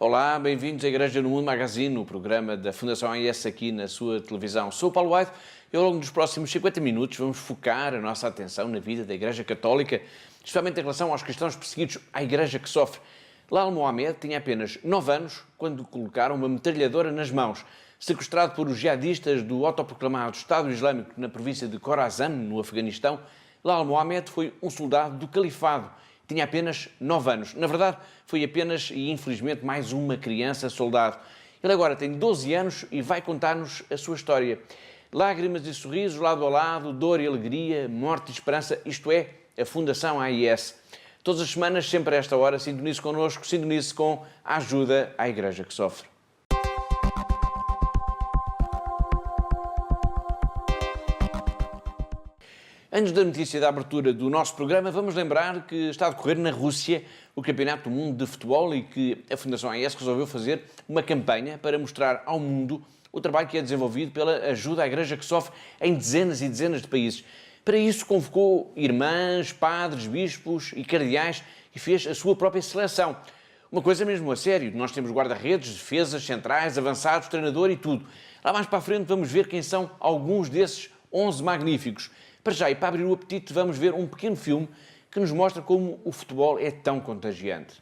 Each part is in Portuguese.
Olá, bem-vindos à Igreja no Mundo Magazine, o programa da Fundação AIS aqui na sua televisão. Sou o Paulo White e ao longo dos próximos 50 minutos vamos focar a nossa atenção na vida da Igreja Católica, especialmente em relação aos cristãos perseguidos, à Igreja que sofre. Lal Mohamed tinha apenas 9 anos quando colocaram uma metralhadora nas mãos. Sequestrado por os jihadistas do autoproclamado Estado Islâmico na província de Khorasan, no Afeganistão, Lal Mohamed foi um soldado do Califado. Tinha apenas 9 anos. Na verdade, foi apenas e infelizmente mais uma criança soldado. Ele agora tem 12 anos e vai contar-nos a sua história. Lágrimas e sorrisos lado a lado, dor e alegria, morte e esperança, isto é, a Fundação AIS. Todas as semanas, sempre a esta hora, sintonize connosco, sintonize com a ajuda à Igreja que sofre. Antes da notícia da abertura do nosso programa, vamos lembrar que está a decorrer na Rússia o Campeonato do Mundo de Futebol e que a Fundação AIS resolveu fazer uma campanha para mostrar ao mundo o trabalho que é desenvolvido pela ajuda à Igreja que sofre em dezenas e dezenas de países. Para isso convocou irmãs, padres, bispos e cardeais e fez a sua própria seleção. Uma coisa mesmo a sério, nós temos guarda-redes, defesas, centrais, avançados, treinador e tudo. Lá mais para a frente vamos ver quem são alguns desses 11 magníficos. Para já, e para abrir o apetite, vamos ver um pequeno filme que nos mostra como o futebol é tão contagiante.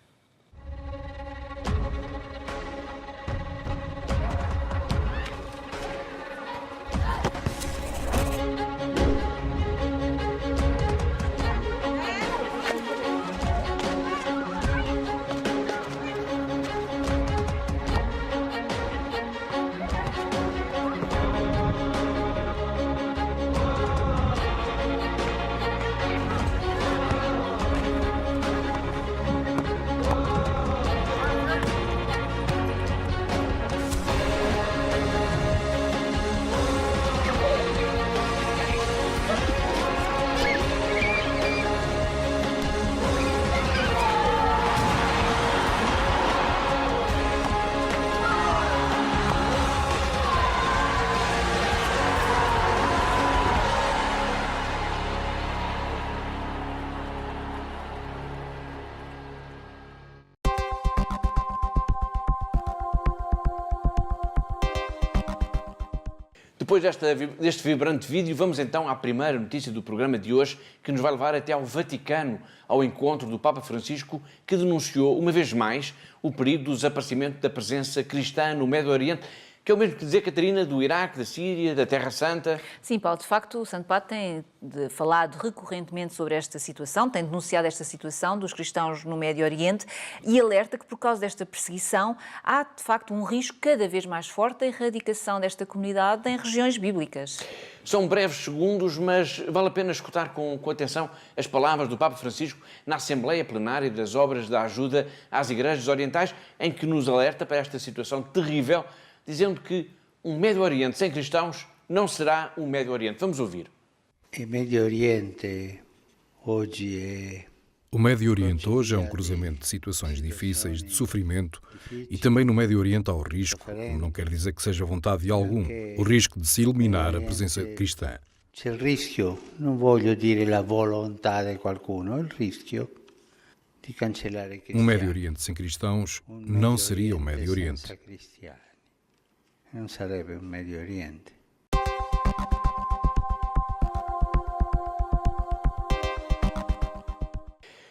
Depois deste vibrante vídeo, vamos então à primeira notícia do programa de hoje, que nos vai levar até ao Vaticano, ao encontro do Papa Francisco, que denunciou, uma vez mais, o perigo do desaparecimento da presença cristã no Médio Oriente, que é o mesmo que dizer, Catarina, do Iraque, da Síria, da Terra Santa. Sim, Paulo, de facto o Santo Padre tem falado recorrentemente sobre esta situação, tem denunciado esta situação dos cristãos no Médio Oriente e alerta que por causa desta perseguição há de facto um risco cada vez mais forte da erradicação desta comunidade em regiões bíblicas. São breves segundos, mas vale a pena escutar com atenção as palavras do Papa Francisco na Assembleia Plenária das Obras da Ajuda às Igrejas Orientais, em que nos alerta para esta situação terrível, dizendo que um Médio Oriente sem cristãos não será um Médio Oriente. Vamos ouvir. O Médio Oriente hoje é um cruzamento de situações difíceis, de sofrimento, e também no Médio Oriente há o risco, não quer dizer que seja vontade de algum, o risco de se eliminar a presença cristã. C'è il rischio, non voglio dire la volontà di qualcuno, il rischio di cancellare i cristiani. Um Médio Oriente sem cristãos não seria um Médio Oriente. Non sarebbe un Medio Oriente.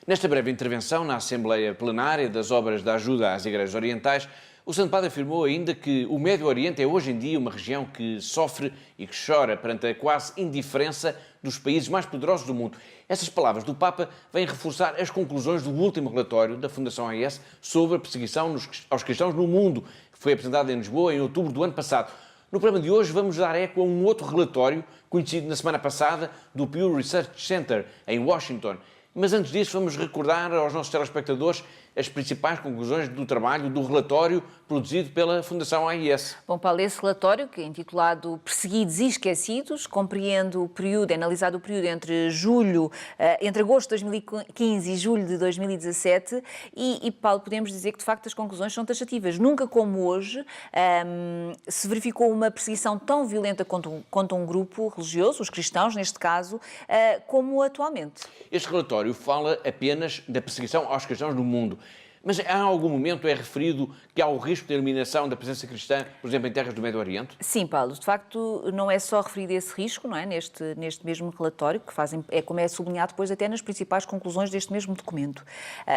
Nesta breve intervenção na Assembleia Plenária das Obras da Ajuda às Igrejas Orientais, o Santo Padre afirmou ainda que o Médio Oriente é hoje em dia uma região que sofre e que chora perante a quase indiferença dos países mais poderosos do mundo. Essas palavras do Papa vêm reforçar as conclusões do último relatório da Fundação AIS sobre a perseguição aos cristãos no mundo, que foi apresentado em Lisboa em outubro do ano passado. No programa de hoje vamos dar eco a um outro relatório, conhecido na semana passada, do Pew Research Center, em Washington. Mas antes disso vamos recordar aos nossos telespectadores as principais conclusões do trabalho do relatório produzido pela Fundação AIS. Bom, Paulo, esse relatório, que é intitulado Perseguidos e Esquecidos, compreende o período, é analisado o período entre agosto de 2015 e julho de 2017 e, Paulo, podemos dizer que, de facto, as conclusões são taxativas. Nunca como hoje se verificou uma perseguição tão violenta contra um grupo religioso, os cristãos, neste caso, como atualmente. Este relatório fala apenas da perseguição aos cristãos no mundo. Mas há algum momento é referido que há o risco de eliminação da presença cristã, por exemplo, em terras do Médio Oriente? Sim, Paulo, de facto não é só referido esse risco, não é? Neste mesmo relatório, que como é sublinhado depois até nas principais conclusões deste mesmo documento.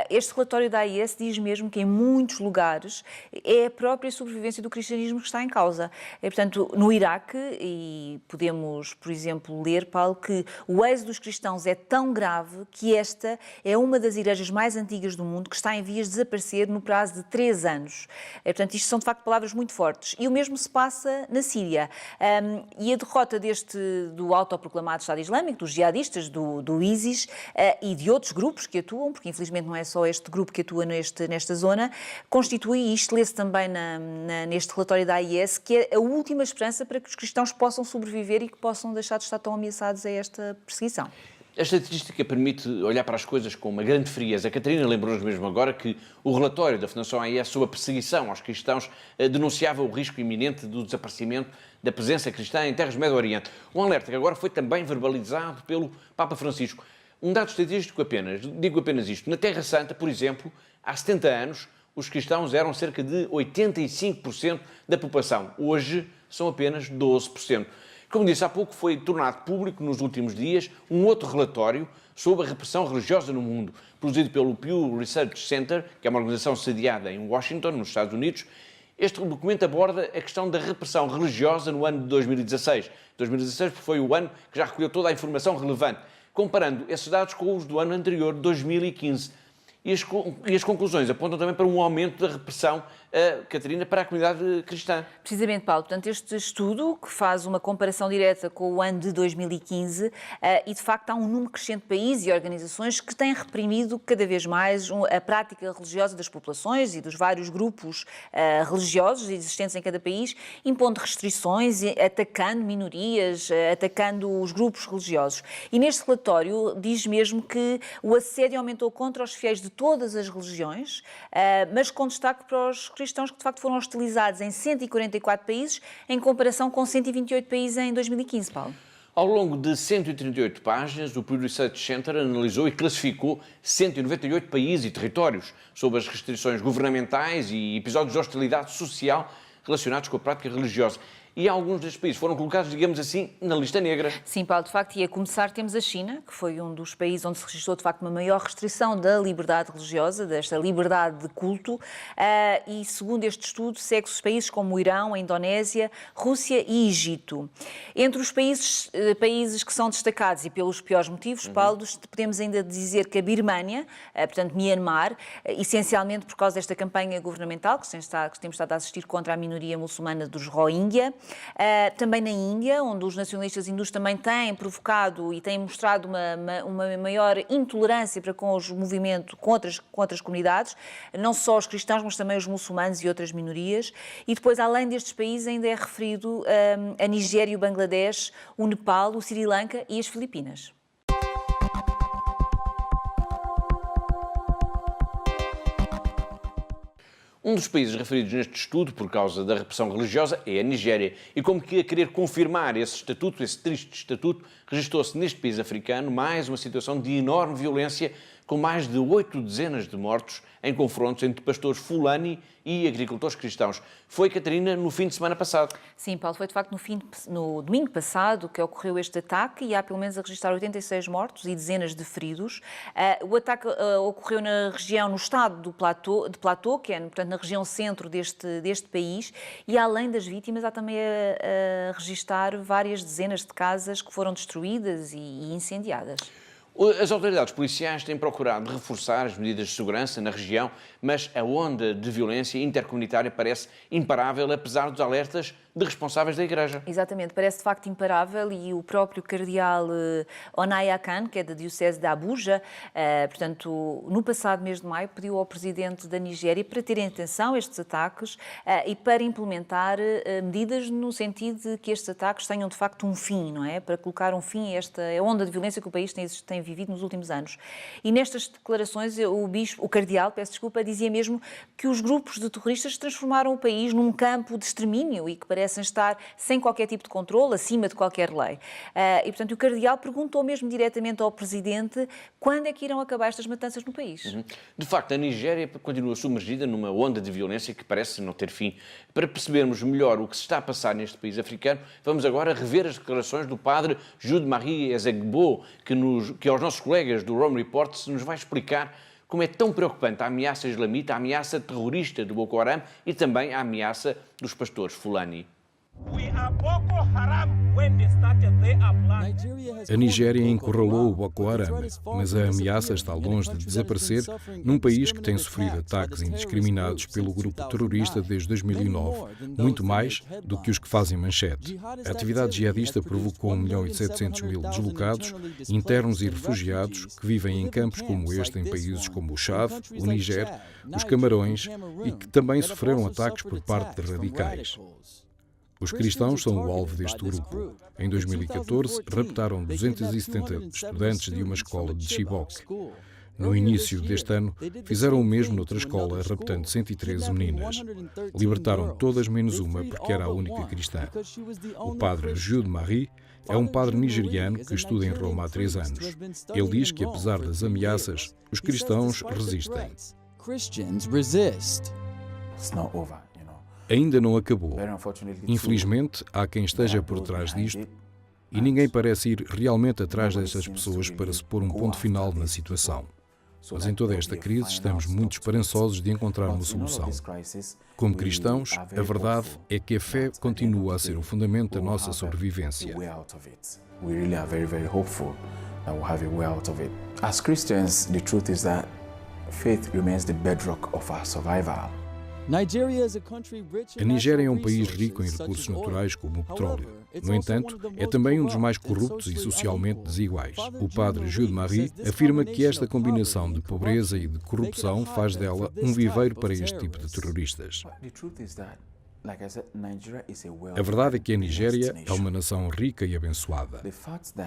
Este relatório da AIS diz mesmo que em muitos lugares é a própria sobrevivência do cristianismo que está em causa. Portanto, no Iraque, e podemos, por exemplo, ler, Paulo, que o êxodo dos cristãos é tão grave que esta é uma das igrejas mais antigas do mundo que está em vias de desaparecer no prazo de 3 anos. Portanto, isto são de facto palavras muito fortes. E o mesmo se passa na Síria. E a derrota do autoproclamado Estado Islâmico, dos jihadistas, do ISIS e de outros grupos que atuam, porque infelizmente não é só este grupo que atua nesta zona, constitui, e isto lê-se também neste relatório da AIS, que é a última esperança para que os cristãos possam sobreviver e que possam deixar de estar tão ameaçados a esta perseguição. A estatística permite olhar para as coisas com uma grande frieza. A Catarina lembrou-nos mesmo agora que o relatório da Fundação AIS sobre a perseguição aos cristãos denunciava o risco iminente do desaparecimento da presença cristã em terras do Médio Oriente. Um alerta que agora foi também verbalizado pelo Papa Francisco. Um dado estatístico apenas, digo apenas isto. Na Terra Santa, por exemplo, há 70 anos, os cristãos eram cerca de 85% da população. Hoje são apenas 12%. Como disse há pouco, foi tornado público nos últimos dias um outro relatório sobre a repressão religiosa no mundo, produzido pelo Pew Research Center, que é uma organização sediada em Washington, nos Estados Unidos. Este documento aborda a questão da repressão religiosa no ano de 2016. 2016 foi o ano que já recolheu toda a informação relevante, comparando esses dados com os do ano anterior, 2015. E as conclusões apontam também para um aumento da repressão, Catarina, para a comunidade cristã. Precisamente, Paulo. Portanto, este estudo, que faz uma comparação direta com o ano de 2015, e de facto há um número crescente de países e organizações que têm reprimido cada vez mais a prática religiosa das populações e dos vários grupos religiosos existentes em cada país, impondo restrições, atacando minorias, atacando os grupos religiosos. E neste relatório diz mesmo que o assédio aumentou contra os fiéis de todas as religiões, mas com destaque para os cristãos que de facto foram hostilizados em 144 países, em comparação com 128 países em 2015, Paulo. Ao longo de 138 páginas, o Pew Research Center analisou e classificou 198 países e territórios sob as restrições governamentais e episódios de hostilidade social relacionados com a prática religiosa. E alguns destes países foram colocados, digamos assim, na lista negra. Sim, Paulo, de facto, e a começar temos a China, que foi um dos países onde se registrou, de facto, uma maior restrição da liberdade religiosa, desta liberdade de culto, e segundo este estudo, segue-se os países como o Irão, a Indonésia, Rússia e Egito. Entre os países que são destacados, e pelos piores motivos, Paulo, podemos ainda dizer que a Birmânia, portanto, Myanmar, essencialmente por causa desta campanha governamental que temos estado a assistir contra a minoria muçulmana dos Rohingya. Também na Índia, onde os nacionalistas hindus também têm provocado e têm mostrado uma maior intolerância para com os movimentos, com outras comunidades, não só os cristãos, mas também os muçulmanos e outras minorias. E depois, além destes países, ainda é referido a Nigéria, o Bangladesh, o Nepal, o Sri Lanka e as Filipinas. Um dos países referidos neste estudo, por causa da repressão religiosa, é a Nigéria. E como que a querer confirmar esse estatuto, esse triste estatuto, registrou-se neste país africano mais uma situação de enorme violência, com mais de 8 dezenas de mortos em confrontos entre pastores fulani e agricultores cristãos. Foi, Catarina, no fim de semana passado. Sim, Paulo, foi de facto no domingo passado que ocorreu este ataque e há pelo menos a registrar 86 mortos e dezenas de feridos. O ataque ocorreu na região, no estado de Plateau, que é, portanto, na região centro deste país, e além das vítimas há também a registrar várias dezenas de casas que foram destruídas e incendiadas. As autoridades policiais têm procurado reforçar as medidas de segurança na região, mas a onda de violência intercomunitária parece imparável, apesar dos alertas de responsáveis da Igreja. Exatamente, parece de facto imparável, e o próprio cardeal Onaya Khan, que é da Diocese de Abuja, portanto, no passado mês de maio, pediu ao presidente da Nigéria para ter em atenção estes ataques e para implementar medidas no sentido de que estes ataques tenham de facto um fim, não é? Para colocar um fim a esta onda de violência que o país tem vivido nos últimos anos. E nestas declarações, o cardeal, dizia mesmo que os grupos de terroristas transformaram o país num campo de extermínio e que parece parecem estar sem qualquer tipo de controle, acima de qualquer lei. E, portanto, o cardeal perguntou mesmo diretamente ao Presidente quando é que irão acabar estas matanças no país. De facto, a Nigéria continua submergida numa onda de violência que parece não ter fim. Para percebermos melhor o que se está a passar neste país africano, vamos agora rever as declarações do padre Jude-Marie Ezegbo, que aos nossos colegas do Rome Report nos vai explicar como é tão preocupante a ameaça islamita, a ameaça terrorista do Boko Haram e também a ameaça dos pastores Fulani. A Nigéria encurralou o Boko Haram, mas a ameaça está longe de desaparecer num país que tem sofrido ataques indiscriminados pelo grupo terrorista desde 2009, muito mais do que os que fazem manchete. A atividade jihadista provocou 1.700.000 deslocados, internos e refugiados que vivem em campos como este em países como o Chad, o Níger, os Camarões e que também sofreram ataques por parte de radicais. Os cristãos são o alvo deste grupo. Em 2014, raptaram 270 estudantes de uma escola de Chibok. No início deste ano, fizeram o mesmo noutra escola, raptando 113 meninas. Libertaram todas menos uma, porque era a única cristã. O padre Jude-Marie é um padre nigeriano que estuda em Roma há 3 anos. Ele diz que, apesar das ameaças, os cristãos resistem. Ainda não acabou. Infelizmente, há quem esteja por trás disto e ninguém parece ir realmente atrás destas pessoas para se pôr um ponto final na situação. Mas em toda esta crise estamos muito esperançosos de encontrar uma solução. Como cristãos, a verdade é que a fé continua a ser o fundamento da nossa sobrevivência. As Christians, the truth is that faith remains the bedrock of our survival. A Nigéria é um país rico em recursos naturais como o petróleo. No entanto, é também um dos mais corruptos e socialmente desiguais. O padre Jude-Marie afirma que esta combinação de pobreza e de corrupção faz dela um viveiro para este tipo de terroristas. A verdade é que a Nigéria é uma nação rica e abençoada.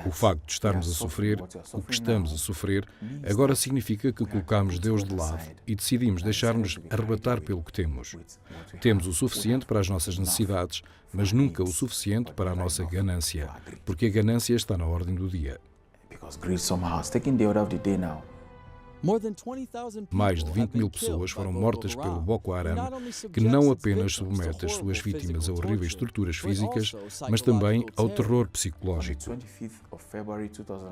O facto de estarmos a sofrer o que estamos a sofrer agora significa que colocamos Deus de lado e decidimos deixar-nos arrebatar pelo que temos. Temos o suficiente para as nossas necessidades, mas nunca o suficiente para a nossa ganância, porque a ganância está na ordem do dia. Mais de 20.000 pessoas foram mortas pelo Boko Haram, que não apenas submete as suas vítimas a horríveis torturas físicas, mas também ao terror psicológico.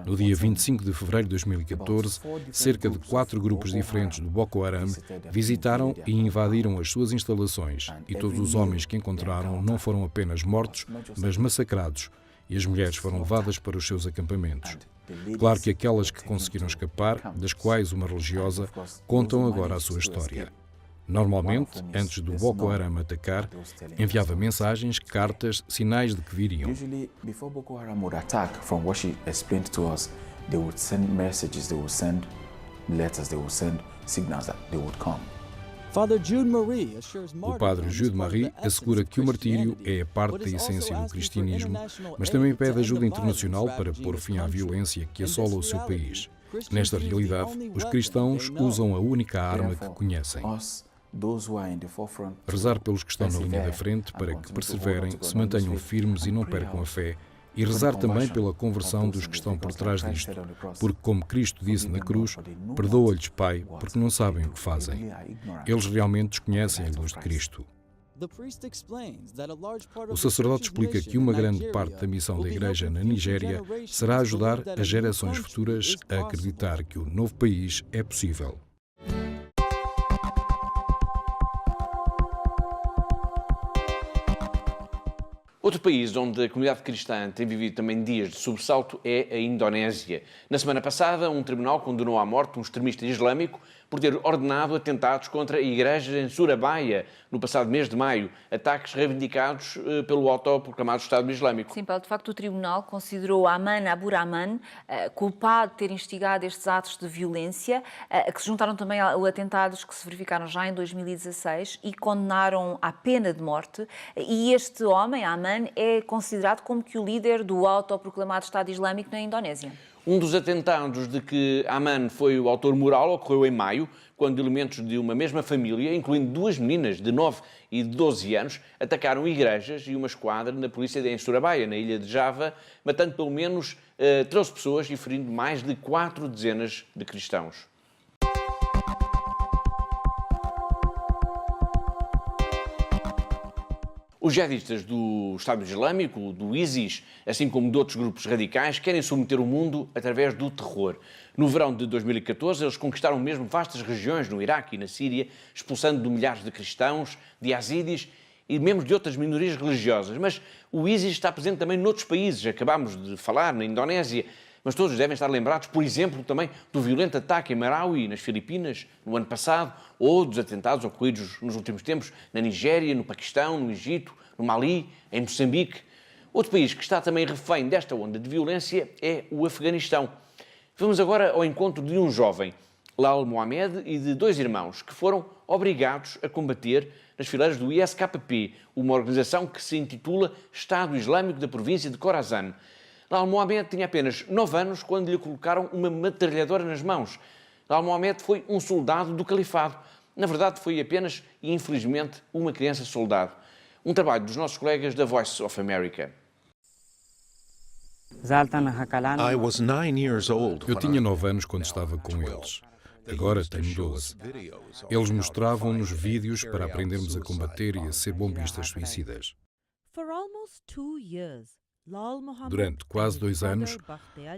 No dia 25 de fevereiro de 2014, cerca de 4 grupos diferentes do Boko Haram visitaram e invadiram as suas instalações, e todos os homens que encontraram não foram apenas mortos, mas massacrados, e as mulheres foram levadas para os seus acampamentos. Claro que aquelas que conseguiram escapar, das quais uma religiosa, contam agora a sua história. Normalmente, antes do Boko Haram atacar, enviava mensagens, cartas, sinais de que viriam. Usually, before Boko Haram would attack, from what she explained to us, they would send messages, they would send letters, they would send signals that they would come. O padre Jude-Marie assegura que o martírio é a parte da essência do cristianismo, mas também pede ajuda internacional para pôr fim à violência que assola o seu país. Nesta realidade, os cristãos usam a única arma que conhecem. Rezar pelos que estão na linha da frente para que perseverem, se mantenham firmes e não percam a fé, e rezar também pela conversão dos que estão por trás disto, porque, como Cristo disse na cruz, perdoa-lhes, Pai, porque não sabem o que fazem. Eles realmente desconhecem a luz de Cristo. O sacerdote explica que uma grande parte da missão da Igreja na Nigéria será ajudar as gerações futuras a acreditar que o novo país é possível. Outro país onde a comunidade cristã tem vivido também dias de sobressalto é a Indonésia. Na semana passada, um tribunal condenou à morte um extremista islâmico por ter ordenado atentados contra a igreja em Surabaya, no passado mês de maio, ataques reivindicados pelo autoproclamado Estado Islâmico. Sim, Paulo, de facto o tribunal considerou Aman Abdurrahman culpado de ter instigado estes atos de violência, que se juntaram também a atentados que se verificaram já em 2016 e condenaram à pena de morte. E este homem, Aman, é considerado como que o líder do autoproclamado Estado Islâmico na Indonésia. Um dos atentados de que Amman foi o autor moral ocorreu em maio, quando elementos de uma mesma família, incluindo duas meninas de 9 e de 12 anos, atacaram igrejas e uma esquadra na polícia em Surabaya, na ilha de Java, matando pelo menos 13 pessoas e ferindo mais de 4 dezenas de cristãos. Os jihadistas do Estado Islâmico, do ISIS, assim como de outros grupos radicais, querem submeter o mundo através do terror. No verão de 2014, eles conquistaram mesmo vastas regiões no Iraque e na Síria, expulsando milhares de cristãos, de yazidis e membros de outras minorias religiosas. Mas o ISIS está presente também noutros países. Acabámos de falar na Indonésia, mas todos devem estar lembrados, por exemplo, também do violento ataque em Marawi, nas Filipinas, no ano passado, ou dos atentados ocorridos nos últimos tempos na Nigéria, no Paquistão, no Egito, no Mali, em Moçambique. Outro país que está também refém desta onda de violência é o Afeganistão. Vamos agora ao encontro de um jovem, Lal Mohamed, e de dois irmãos, que foram obrigados a combater nas fileiras do ISKP, uma organização que se intitula Estado Islâmico da província de Khorasan. Lal Mohamed tinha apenas 9 anos quando lhe colocaram uma metralhadora nas mãos. Lal Mohamed foi um soldado do califado. Na verdade, foi apenas, e infelizmente, uma criança soldado. Um trabalho dos nossos colegas da Voice of America. Eu tinha 9 anos quando estava com eles. Agora tenho 12. Eles mostravam-nos vídeos para aprendermos a combater e a ser bombistas suicidas. Durante quase 2 anos,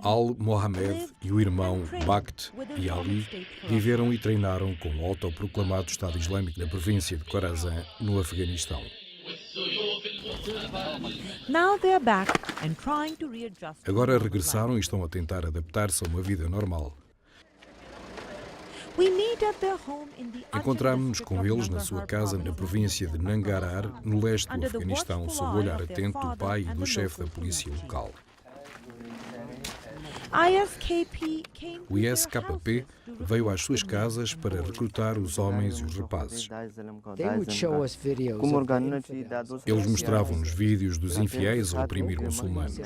Al Mohamed e o irmão Bakht e Ali viveram e treinaram com o autoproclamado Estado Islâmico da província de Khorasan, no Afeganistão. Agora regressaram e estão a tentar adaptar-se a uma vida normal. Encontrámos-nos com eles na sua casa na província de Nangarhar, no leste do Afeganistão, sob o olhar atento do pai e do chefe da polícia local. O ISKP veio às suas casas para recrutar os homens e os rapazes. Eles mostravam-nos vídeos dos infiéis a oprimir muçulmanos.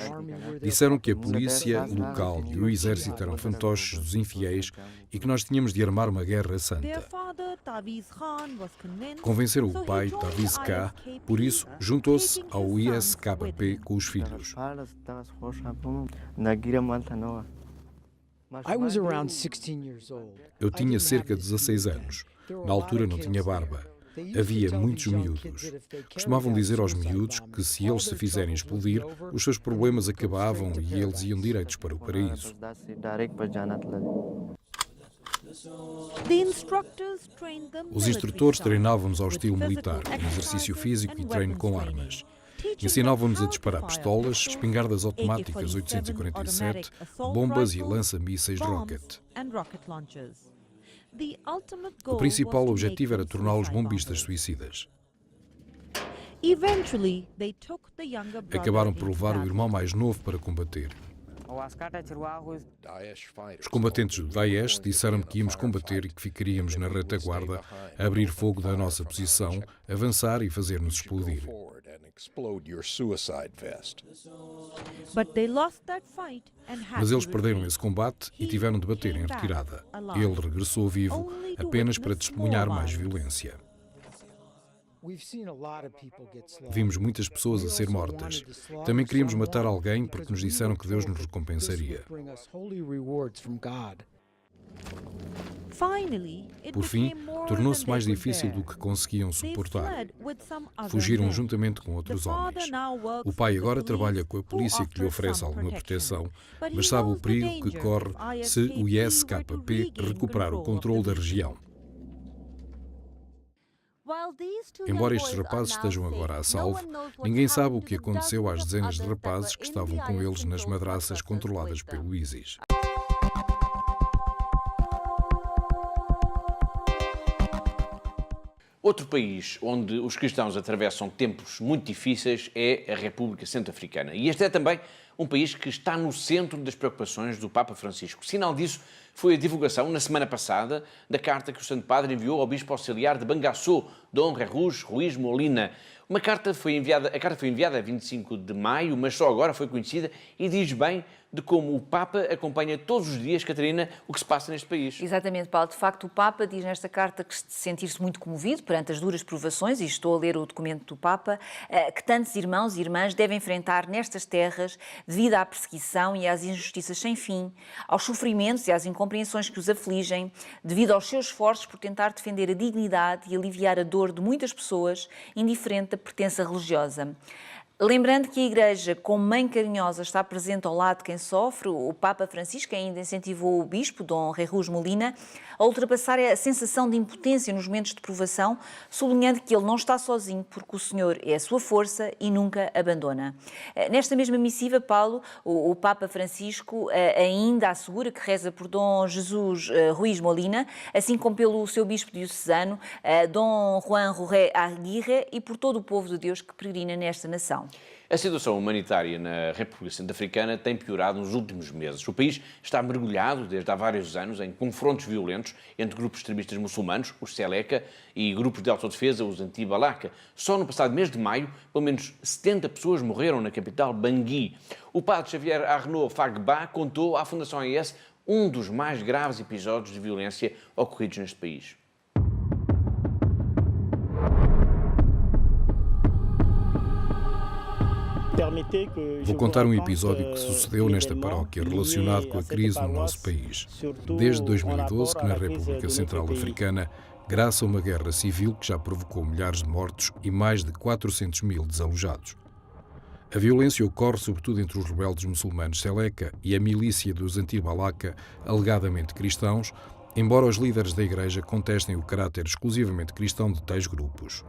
Disseram que a polícia local e o exército eram fantoches dos infiéis e que nós tínhamos de armar uma guerra santa. Convenceram o pai, Taviz K, por isso juntou-se ao ISKP com os filhos. Eu tinha cerca de 16 anos. Na altura não tinha barba. Havia muitos miúdos. Costumavam dizer aos miúdos que se eles se fizerem explodir, os seus problemas acabavam e eles iam direitos para o paraíso. Os instrutores treinavam-nos ao estilo militar, com exercício físico e treino com armas. Ensinavam-nos a disparar pistolas, espingardas automáticas 847, bombas e lança-mísseis de rocket. O principal objetivo era torná-los bombistas suicidas. Acabaram por levar o irmão mais novo para combater. Os combatentes do Daesh disseram-me que íamos combater e que ficaríamos na retaguarda, a abrir fogo da nossa posição, avançar e fazer-nos explodir. Mas eles perderam esse combate e tiveram de bater em retirada. Ele regressou vivo apenas para testemunhar mais violência. Vimos muitas pessoas a ser mortas. Também queríamos matar alguém porque nos disseram que Deus nos recompensaria. Por fim, tornou-se mais difícil do que conseguiam suportar. Fugiram juntamente com outros homens. O pai agora trabalha com a polícia que lhe oferece alguma proteção, mas sabe o perigo que corre se o ISKP recuperar o controle da região. Embora estes rapazes estejam agora a salvo, ninguém sabe o que aconteceu às dezenas de rapazes que estavam com eles nas madraças controladas pelo ISIS. Outro país onde os cristãos atravessam tempos muito difíceis é a República Centro-Africana. E este é também um país que está no centro das preocupações do Papa Francisco. Sinal disso foi a divulgação, na semana passada, da carta que o Santo Padre enviou ao Bispo Auxiliar de Bangassou, Dom Jesus Ruiz Molina. A carta foi enviada a 25 de maio, mas só agora foi conhecida e diz bem de como o Papa acompanha todos os dias, Catarina, o que se passa neste país. Exatamente, Paulo. De facto, o Papa diz nesta carta que sentir-se muito comovido perante as duras provações, e estou a ler o documento do Papa, que tantos irmãos e irmãs devem enfrentar nestas terras devido à perseguição e às injustiças sem fim, aos sofrimentos e às incompreensões que os afligem, devido aos seus esforços por tentar defender a dignidade e aliviar a dor de muitas pessoas, indiferente da pertença religiosa. Lembrando que a Igreja, como mãe carinhosa, está presente ao lado de quem sofre, o Papa Francisco ainda incentivou o Bispo, Dom Jesus Molina, a ultrapassar a sensação de impotência nos momentos de provação, sublinhando que ele não está sozinho, porque o Senhor é a sua força e nunca abandona. Nesta mesma missiva, Paulo, o Papa Francisco ainda assegura que reza por Dom Jesus Ruiz Molina, assim como pelo seu Bispo diocesano, Dom Juan Jorge Aguirre, e por todo o povo de Deus que peregrina nesta nação. A situação humanitária na República Centro-Africana tem piorado nos últimos meses. O país está mergulhado desde há vários anos em confrontos violentos entre grupos extremistas muçulmanos, os Seleka, e grupos de autodefesa, os Anti-Balaka. Só no passado mês de maio, pelo menos 70 pessoas morreram na capital Bangui. O padre Xavier Arnaud Fagba contou à Fundação AES um dos mais graves episódios de violência ocorridos neste país. Vou contar um episódio que sucedeu nesta paróquia relacionado com a crise no nosso país. Desde 2012 que na República Central Africana, graças a uma guerra civil que já provocou milhares de mortos e mais de 400 mil desalojados. A violência ocorre sobretudo entre os rebeldes muçulmanos Seleka e a milícia dos Anti-Balaka, alegadamente cristãos, embora os líderes da Igreja contestem o caráter exclusivamente cristão de tais grupos.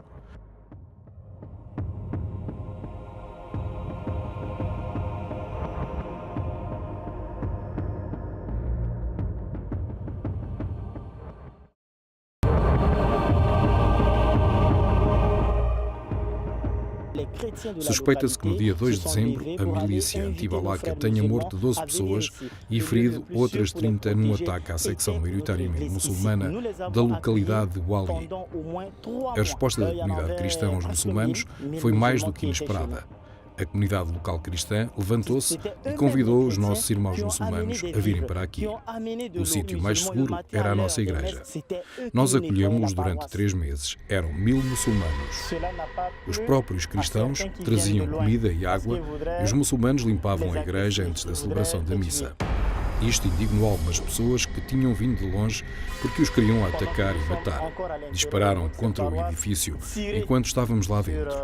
Suspeita-se que no dia 2 de dezembro a milícia Anti-Balaka tenha morto 12 pessoas e ferido outras 30 num ataque à secção maioritariamente muçulmana da localidade de Wali. A resposta da comunidade cristã aos muçulmanos foi mais do que inesperada. A comunidade local cristã levantou-se e convidou os nossos irmãos muçulmanos a virem para aqui. O sítio mais seguro era a nossa igreja. Nós acolhemos-los durante 3 meses. Eram 1000 muçulmanos. Os próprios cristãos traziam comida e água e os muçulmanos limpavam a igreja antes da celebração da missa. Isto indignou algumas pessoas que tinham vindo de longe porque os queriam atacar e matar. Dispararam contra o edifício enquanto estávamos lá dentro.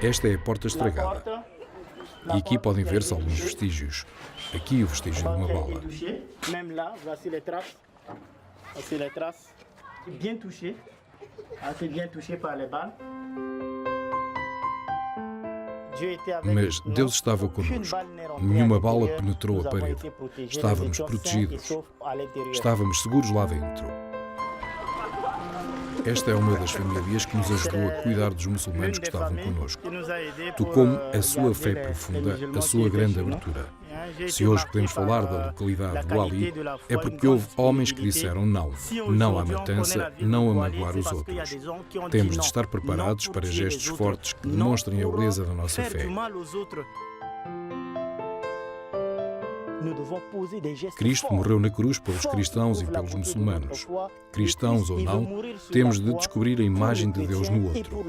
Esta é a porta estragada. E aqui podem ver-se alguns vestígios. Aqui o vestígio de uma bala. Mas Deus estava connosco. Nenhuma bala penetrou a parede. Estávamos protegidos. Estávamos seguros lá dentro. Esta é uma das famílias que nos ajudou a cuidar dos muçulmanos que estavam connosco. Tocou-me a sua fé profunda, a sua grande abertura. Se hoje podemos falar da localidade do Ali, é porque houve homens que disseram não. Não à matança, não a magoar os outros. Temos de estar preparados para gestos fortes que demonstrem a beleza da nossa fé. Cristo morreu na cruz pelos cristãos e pelos muçulmanos. Cristãos ou não, temos de descobrir a imagem de Deus no outro.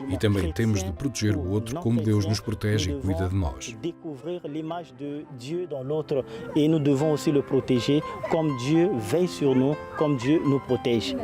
E também temos de proteger o outro como Deus nos protege e cuida de nós. E nós devemos aussi le protéger comme Dieu veille sur nous, comme Dieu nous protège.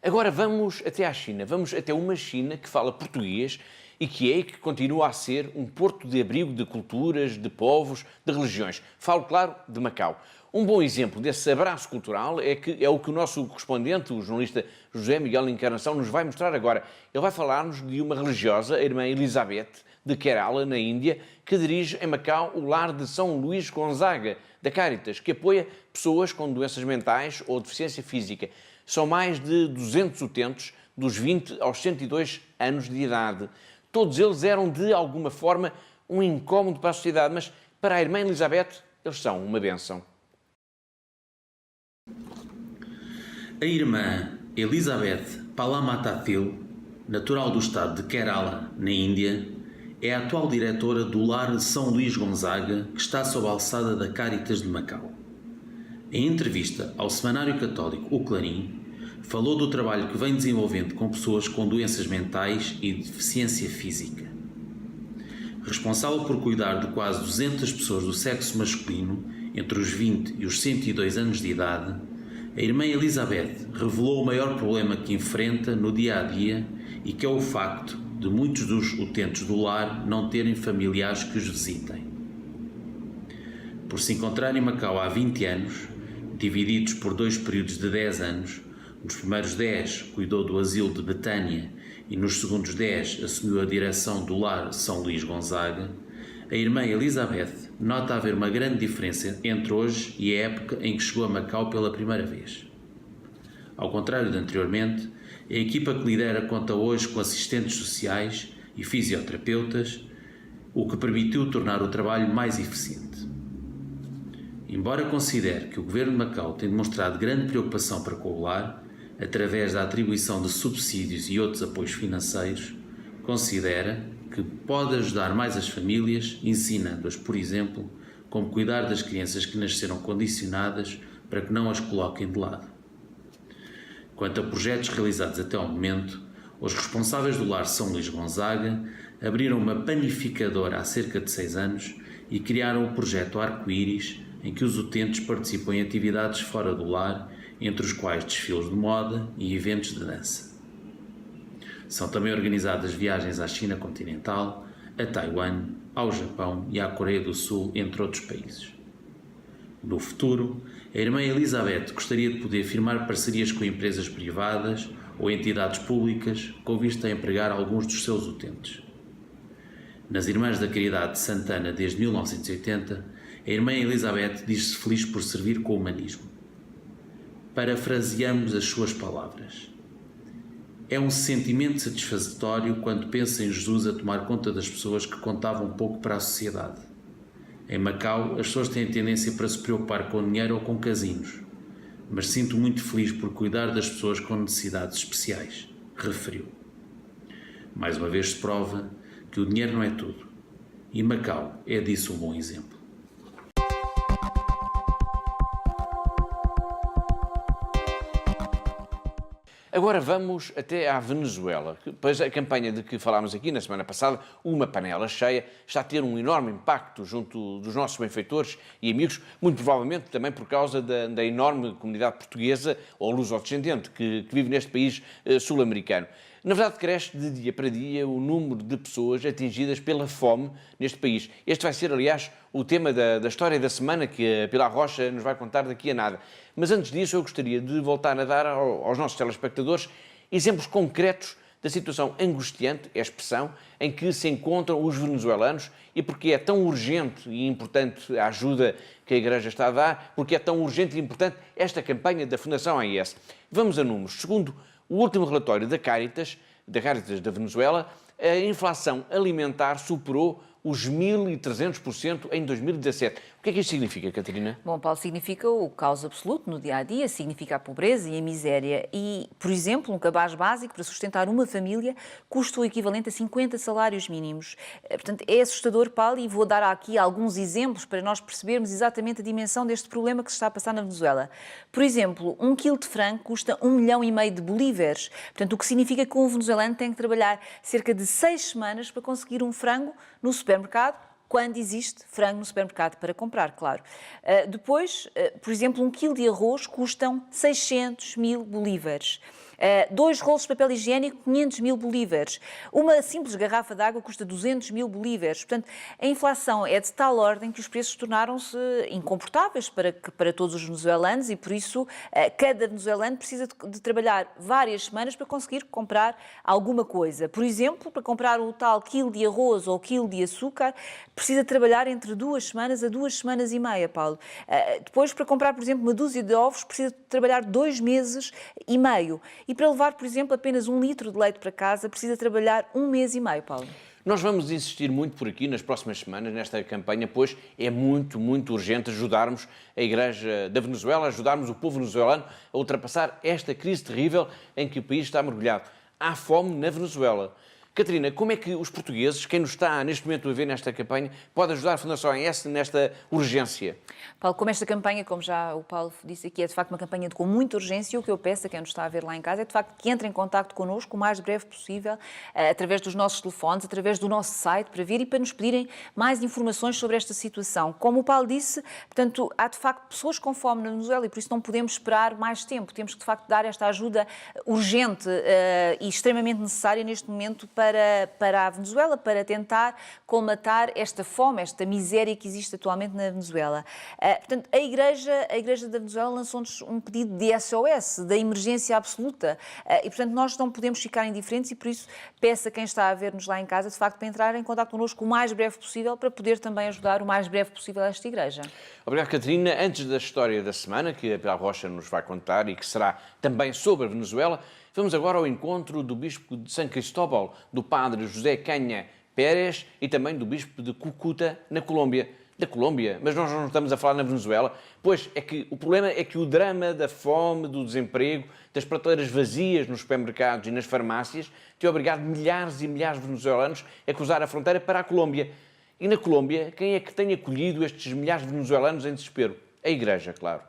Agora vamos até à China, vamos até uma China que fala português e que continua a ser um porto de abrigo de culturas, de povos, de religiões. Falo, claro, de Macau. Um bom exemplo desse abraço cultural é o que o nosso correspondente, o jornalista José Miguel Encarnação, nos vai mostrar agora. Ele vai falar-nos de uma religiosa, a irmã Elizabeth, de Kerala, na Índia, que dirige em Macau o lar de São Luís Gonzaga, da Caritas, que apoia pessoas com doenças mentais ou deficiência física. São mais de 200 utentes, dos 20 aos 102 anos de idade. Todos eles eram, de alguma forma, um incómodo para a sociedade, mas para a irmã Elizabeth, eles são uma bênção. A irmã Elizabeth Palamatathil, natural do estado de Kerala, na Índia, é a atual diretora do lar São Luís Gonzaga, que está sob a alçada da Caritas de Macau. Em entrevista ao semanário católico O Clarim, falou do trabalho que vem desenvolvendo com pessoas com doenças mentais e deficiência física. Responsável por cuidar de quase 200 pessoas do sexo masculino, entre os 20 e os 102 anos de idade, a irmã Elizabeth revelou o maior problema que enfrenta no dia-a-dia e que é o facto de muitos dos utentes do lar não terem familiares que os visitem. Por se encontrar em Macau há 20 anos, divididos por 2 períodos de 10 anos, nos primeiros 10 cuidou do asilo de Betânia e nos segundos 10 assumiu a direção do lar São Luís Gonzaga, a irmã Elizabeth nota haver uma grande diferença entre hoje e a época em que chegou a Macau pela primeira vez. Ao contrário de anteriormente, a equipa que lidera conta hoje com assistentes sociais e fisioterapeutas, o que permitiu tornar o trabalho mais eficiente. Embora considere que o governo de Macau tem demonstrado grande preocupação para com o lar, através da atribuição de subsídios e outros apoios financeiros, considera que pode ajudar mais as famílias, ensinando-as, por exemplo, como cuidar das crianças que nasceram condicionadas para que não as coloquem de lado. Quanto a projetos realizados até ao momento, os responsáveis do lar São Luís Gonzaga abriram uma panificadora há cerca de 6 anos e criaram o projeto Arco-Íris, em que os utentes participam em atividades fora do lar, entre os quais desfiles de moda e eventos de dança. São também organizadas viagens à China continental, a Taiwan, ao Japão e à Coreia do Sul, entre outros países. No futuro, a irmã Elizabeth gostaria de poder firmar parcerias com empresas privadas ou entidades públicas com vista a empregar alguns dos seus utentes. Nas Irmãs da Caridade de Santana desde 1980, a irmã Elizabeth diz-se feliz por servir com o humanismo. Parafraseamos as suas palavras. É um sentimento satisfatório quando pensa em Jesus a tomar conta das pessoas que contavam pouco para a sociedade. Em Macau, as pessoas têm tendência para se preocupar com dinheiro ou com casinos, mas sinto muito feliz por cuidar das pessoas com necessidades especiais, referiu. Mais uma vez se prova que o dinheiro não é tudo, e Macau é disso um bom exemplo. Agora vamos até à Venezuela, pois a campanha de que falámos aqui na semana passada, Uma Panela Cheia, está a ter um enorme impacto junto dos nossos benfeitores e amigos, muito provavelmente também por causa da enorme comunidade portuguesa ou luso-descendente que vive neste país sul-americano. Na verdade, cresce de dia para dia o número de pessoas atingidas pela fome neste país. Este vai ser, aliás, o tema da história da semana que a Pilar Rocha nos vai contar daqui a nada. Mas antes disso, eu gostaria de voltar a dar aos nossos telespectadores exemplos concretos da situação angustiante, é a expressão, em que se encontram os venezuelanos e porque é tão urgente e importante a ajuda que a Igreja está a dar, porque é tão urgente e importante esta campanha da Fundação AIS. Vamos a números. Segundo o último relatório da Caritas da Venezuela, a inflação alimentar superou os 1.300% em 2017. O que é que isto significa, Catarina? Bom, Paulo, significa o caos absoluto no dia-a-dia, significa a pobreza e a miséria. E, por exemplo, um cabaz básico para sustentar uma família custa o equivalente a 50 salários mínimos. Portanto, é assustador, Paulo, e vou dar aqui alguns exemplos para nós percebermos exatamente a dimensão deste problema que se está a passar na Venezuela. Por exemplo, 1 quilo de frango custa 1,5 milhão de bolívares. Portanto, o que significa que um venezuelano tem que trabalhar cerca de 6 semanas para conseguir um frango no supermercado, quando existe frango no supermercado para comprar, claro. Depois, por exemplo, 1 quilo de arroz custam 600 mil bolívares. 2 rolos de papel higiênico, 500 mil bolívares. Uma simples garrafa de água custa 200 mil bolívares. Portanto, a inflação é de tal ordem que os preços tornaram-se incomportáveis para todos os venezuelanos e, por isso, cada venezuelano precisa de trabalhar várias semanas para conseguir comprar alguma coisa. Por exemplo, para comprar o tal quilo de arroz ou quilo de açúcar, precisa trabalhar entre 2 semanas a 2 semanas e meia, Paulo. Depois, para comprar, por exemplo, uma dúzia de ovos, precisa trabalhar 2 meses e meio. E para levar, por exemplo, apenas 1 litro de leite para casa, precisa trabalhar 1 mês e meio, Paulo. Nós vamos insistir muito por aqui nas próximas semanas, nesta campanha, pois é muito, muito urgente ajudarmos a Igreja da Venezuela, ajudarmos o povo venezuelano a ultrapassar esta crise terrível em que o país está mergulhado. Há fome na Venezuela. Catarina, como é que os portugueses, quem nos está neste momento a ver nesta campanha, pode ajudar a Fundação AES nesta urgência? Paulo, como esta campanha, como já o Paulo disse aqui, é de facto uma campanha com muita urgência, o que eu peço a quem nos está a ver lá em casa é de facto que entre em contacto connosco o mais breve possível, através dos nossos telefones, através do nosso site, para vir e para nos pedirem mais informações sobre esta situação. Como o Paulo disse, portanto, há de facto pessoas com fome na Venezuela e por isso não podemos esperar mais tempo. Temos que de facto dar esta ajuda urgente e extremamente necessária neste momento para a Venezuela, para tentar colmatar esta fome, esta miséria que existe atualmente na Venezuela. Portanto, a Igreja da Venezuela lançou-nos um pedido de SOS, da emergência absoluta, e portanto nós não podemos ficar indiferentes e por isso peço a quem está a ver-nos lá em casa, de facto, para entrar em contato connosco o mais breve possível, para poder também ajudar o mais breve possível esta Igreja. Obrigado, Catarina. Antes da história da semana, que a Pilar Rocha nos vai contar e que será também sobre a Venezuela, vamos agora ao encontro do Bispo de São Cristóbal, do Padre José Canha Pérez e também do Bispo de Cúcuta, na Colômbia. Da Colômbia, mas nós não estamos a falar na Venezuela, pois é que o problema é que o drama da fome, do desemprego, das prateleiras vazias nos supermercados e nas farmácias tem obrigado milhares e milhares de venezuelanos a cruzar a fronteira para a Colômbia. E na Colômbia, quem é que tem acolhido estes milhares de venezuelanos em desespero? A Igreja, claro.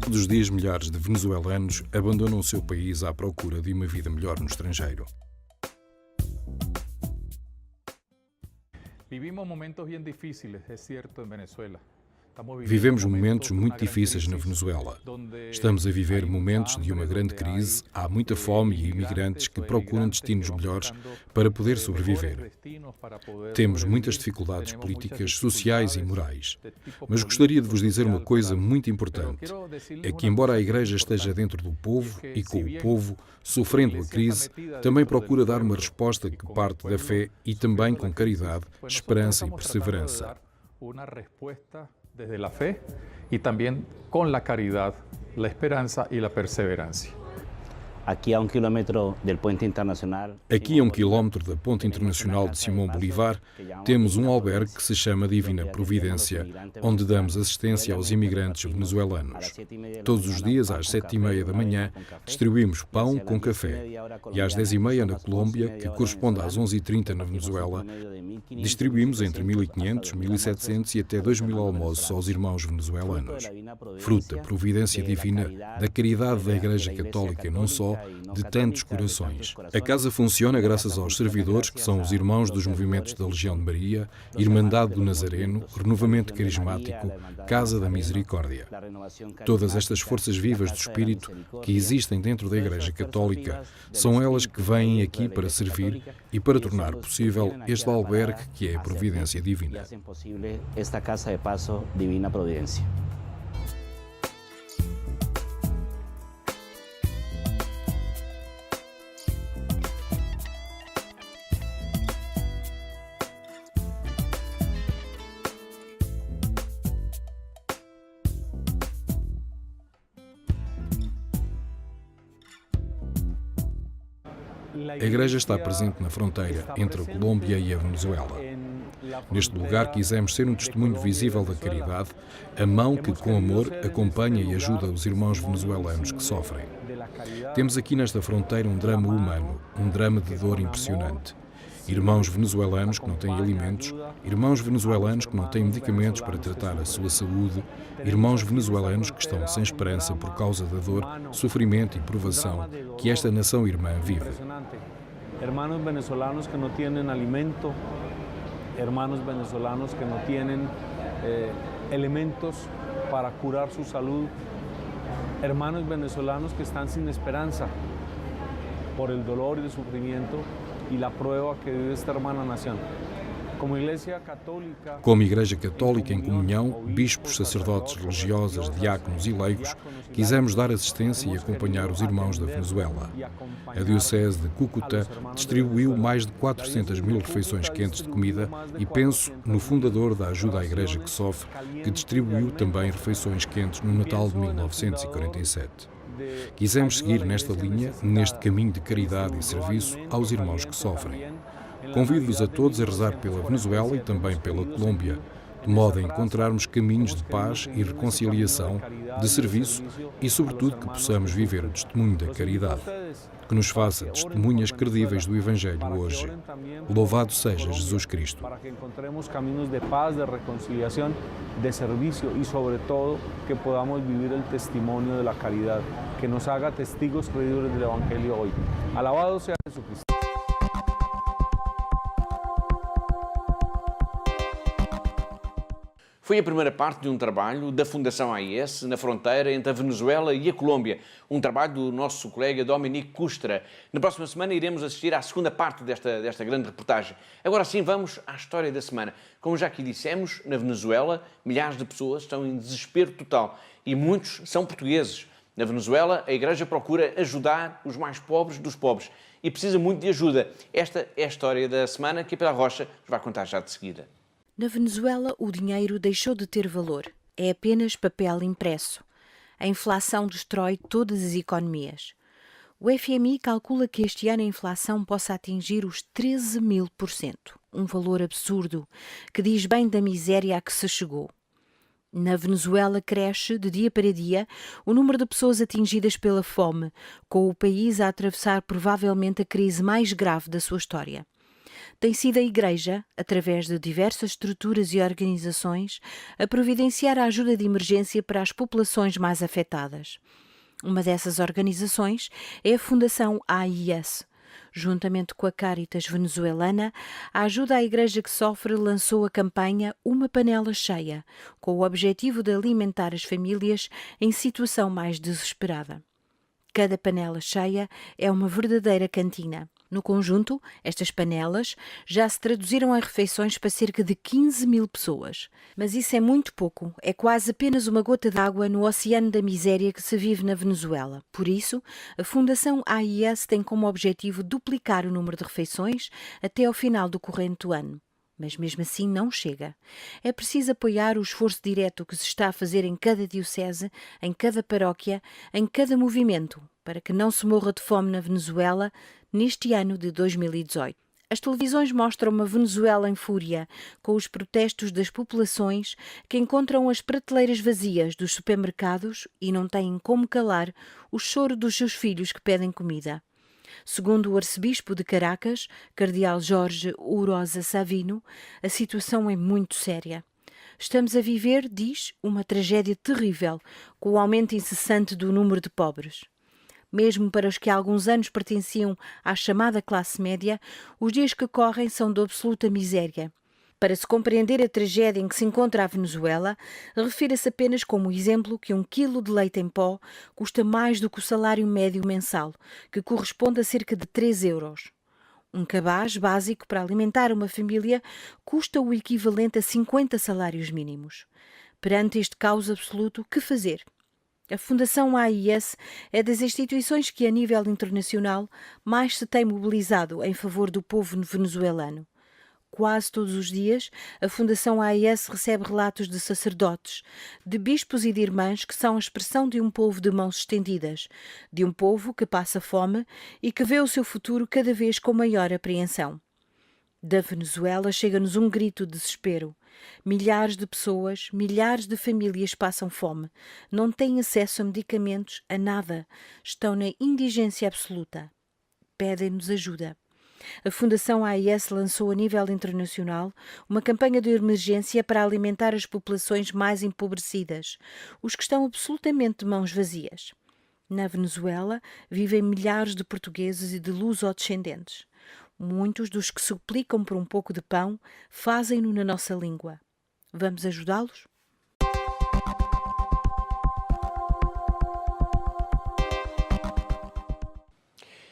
Todos os dias, milhares de venezuelanos abandonam o seu país à procura de uma vida melhor no estrangeiro. Vivimos momentos bien difíciles, es cierto, en Venezuela. Vivemos momentos muito difíceis na Venezuela. Estamos a viver momentos de uma grande crise, há muita fome e imigrantes que procuram destinos melhores para poder sobreviver. Temos muitas dificuldades políticas, sociais e morais. Mas gostaria de vos dizer uma coisa muito importante. É que, embora a Igreja esteja dentro do povo e com o povo, sofrendo a crise, também procura dar uma resposta que parte da fé e também com caridade, esperança e perseverança. Desde la fe y también con la caridad, la esperanza y la perseverancia. Aqui a 1 quilômetro do Ponte Internacional. Aqui a 1 quilómetro da Ponte Internacional de Simão Bolívar, temos um albergue que se chama Divina Providência, onde damos assistência aos imigrantes venezuelanos. Todos os dias, às 7h30 da manhã, distribuímos pão com café. E às 10h30 na Colômbia, que corresponde às 11h30 na Venezuela, distribuímos entre 1.500, 1.700 e até 2.000 almoços aos irmãos venezuelanos. Fruto da providência divina, da caridade da Igreja Católica, não só, de tantos corações. A casa funciona graças aos servidores, que são os irmãos dos movimentos da Legião de Maria, Irmandade do Nazareno, Renovamento Carismático, Casa da Misericórdia. Todas estas forças vivas do Espírito que existem dentro da Igreja Católica são elas que vêm aqui para servir e para tornar possível este albergue que é a Providência Divina. Esta casa de paso Divina Providência. A Igreja está presente na fronteira entre a Colômbia e a Venezuela. Neste lugar quisemos ser um testemunho visível da caridade, a mão que com amor acompanha e ajuda os irmãos venezuelanos que sofrem. Temos aqui nesta fronteira um drama humano, um drama de dor impressionante. Irmãos venezuelanos que não têm alimentos, irmãos venezuelanos que não têm medicamentos para tratar a sua saúde, irmãos venezuelanos que estão sem esperança por causa da dor, sofrimento e provação que esta nação irmã vive. hermanos venezolanos que no tienen alimento, hermanos venezolanos que no tienen elementos para curar su salud, hermanos venezolanos que están sin esperanza por el dolor y el sufrimiento y la prueba que vive esta hermana nación. Como Igreja Católica em comunhão, bispos, sacerdotes, religiosas, diáconos e leigos, quisemos dar assistência e acompanhar os irmãos da Venezuela. A Diocese de Cúcuta distribuiu mais de 400.000 refeições quentes de comida e penso no fundador da Ajuda à Igreja que Sofre, que distribuiu também refeições quentes no Natal de 1947. Quisemos seguir nesta linha, neste caminho de caridade e serviço aos irmãos que sofrem. Convido-vos a todos a rezar pela Venezuela e também pela Colômbia, de modo a encontrarmos caminhos de paz e reconciliação, de serviço e, sobretudo, que possamos viver o testemunho da caridade, que nos faça testemunhas credíveis do Evangelho hoje. Louvado seja Jesus Cristo. Para que encontremos caminhos de paz, de reconciliação, de serviço e, sobretudo, que podamos viver o testemunho da caridade, que nos haga testigos creíbles do Evangelho hoje. Alabado seja Jesus Cristo. Foi a primeira parte de um trabalho da Fundação AIS na fronteira entre a Venezuela e a Colômbia. Um trabalho do nosso colega Dominique Custra. Na próxima semana iremos assistir à segunda parte desta grande reportagem. Agora sim, vamos à história da semana. Como já aqui dissemos, na Venezuela, milhares de pessoas estão em desespero total e muitos são portugueses. Na Venezuela, a Igreja procura ajudar os mais pobres dos pobres e precisa muito de ajuda. Esta é a história da semana que a Pedro Rocha nos vai contar já de seguida. Na Venezuela, o dinheiro deixou de ter valor. É apenas papel impresso. A inflação destrói todas as economias. O FMI calcula que este ano a inflação possa atingir os 13.000%, um valor absurdo, que diz bem da miséria a que se chegou. Na Venezuela cresce, de dia para dia, o número de pessoas atingidas pela fome, com o país a atravessar provavelmente a crise mais grave da sua história. Tem sido a Igreja, através de diversas estruturas e organizações, a providenciar a ajuda de emergência para as populações mais afetadas. Uma dessas organizações é a Fundação AIS. Juntamente com a Caritas venezuelana, a Ajuda à Igreja que Sofre lançou a campanha Uma Panela Cheia, com o objetivo de alimentar as famílias em situação mais desesperada. Cada panela cheia é uma verdadeira cantina. No conjunto, estas panelas já se traduziram em refeições para cerca de 15.000 pessoas. Mas isso é muito pouco, é quase apenas uma gota d'água no oceano da miséria que se vive na Venezuela. Por isso, a Fundação AIS tem como objetivo duplicar o número de refeições até ao final do corrente ano. Mas mesmo assim não chega. É preciso apoiar o esforço direto que se está a fazer em cada diocese, em cada paróquia, em cada movimento, para que não se morra de fome na Venezuela neste ano de 2018. As televisões mostram uma Venezuela em fúria, com os protestos das populações que encontram as prateleiras vazias dos supermercados e não têm como calar o choro dos seus filhos que pedem comida. Segundo o arcebispo de Caracas, cardeal Jorge Urosa Savino, a situação é muito séria. Estamos a viver, diz, uma tragédia terrível, com o aumento incessante do número de pobres. Mesmo para os que há alguns anos pertenciam à chamada classe média, os dias que correm são de absoluta miséria. Para se compreender a tragédia em que se encontra a Venezuela, refira-se apenas como exemplo que 1 quilo de leite em pó custa mais do que o salário médio mensal, que corresponde a cerca de 3 euros. Um cabaz básico para alimentar uma família custa o equivalente a 50 salários mínimos. Perante este caos absoluto, que fazer? A Fundação AIS é das instituições que, a nível internacional, mais se tem mobilizado em favor do povo venezuelano. Quase todos os dias, a Fundação AIS recebe relatos de sacerdotes, de bispos e de irmãs que são a expressão de um povo de mãos estendidas, de um povo que passa fome e que vê o seu futuro cada vez com maior apreensão. Da Venezuela chega-nos um grito de desespero. Milhares de pessoas, milhares de famílias passam fome, não têm acesso a medicamentos, a nada, estão na indigência absoluta. Pedem-nos ajuda. A Fundação AIS lançou a nível internacional uma campanha de emergência para alimentar as populações mais empobrecidas, os que estão absolutamente de mãos vazias. Na Venezuela vivem milhares de portugueses e de luso-descendentes. Muitos dos que suplicam por um pouco de pão fazem-no na nossa língua. Vamos ajudá-los?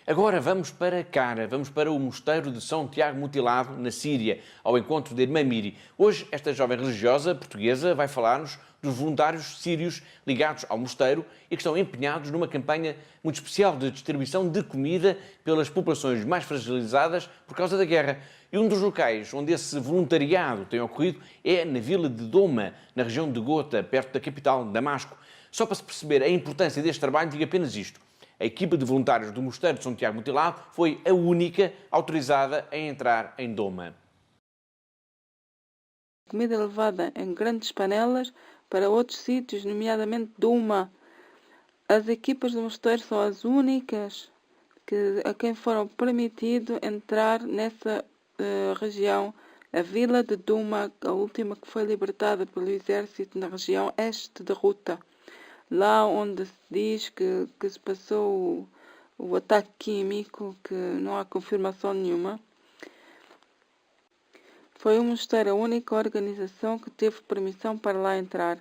Agora vamos para Cara, vamos para o mosteiro de São Tiago Mutilado, na Síria, ao encontro de Irmã Miri. Hoje, esta jovem religiosa portuguesa vai falar-nos dos voluntários sírios ligados ao mosteiro e que estão empenhados numa campanha muito especial de distribuição de comida pelas populações mais fragilizadas por causa da guerra. E um dos locais onde esse voluntariado tem ocorrido é na vila de Doma, na região de Gota, perto da capital, Damasco. Só para se perceber a importância deste trabalho, digo apenas isto. A equipa de voluntários do Mosteiro de São Tiago Mutilado foi a única autorizada a entrar em Doma. Comida levada em grandes panelas para outros sítios, nomeadamente Doma. As equipas do mosteiro são as únicas a quem foram permitido entrar nessa região. A vila de Doma, a última que foi libertada pelo exército na região este de Ruta. Lá onde se diz que se passou o ataque químico, que não há confirmação nenhuma. Foi o mosteiro a única organização que teve permissão para lá entrar.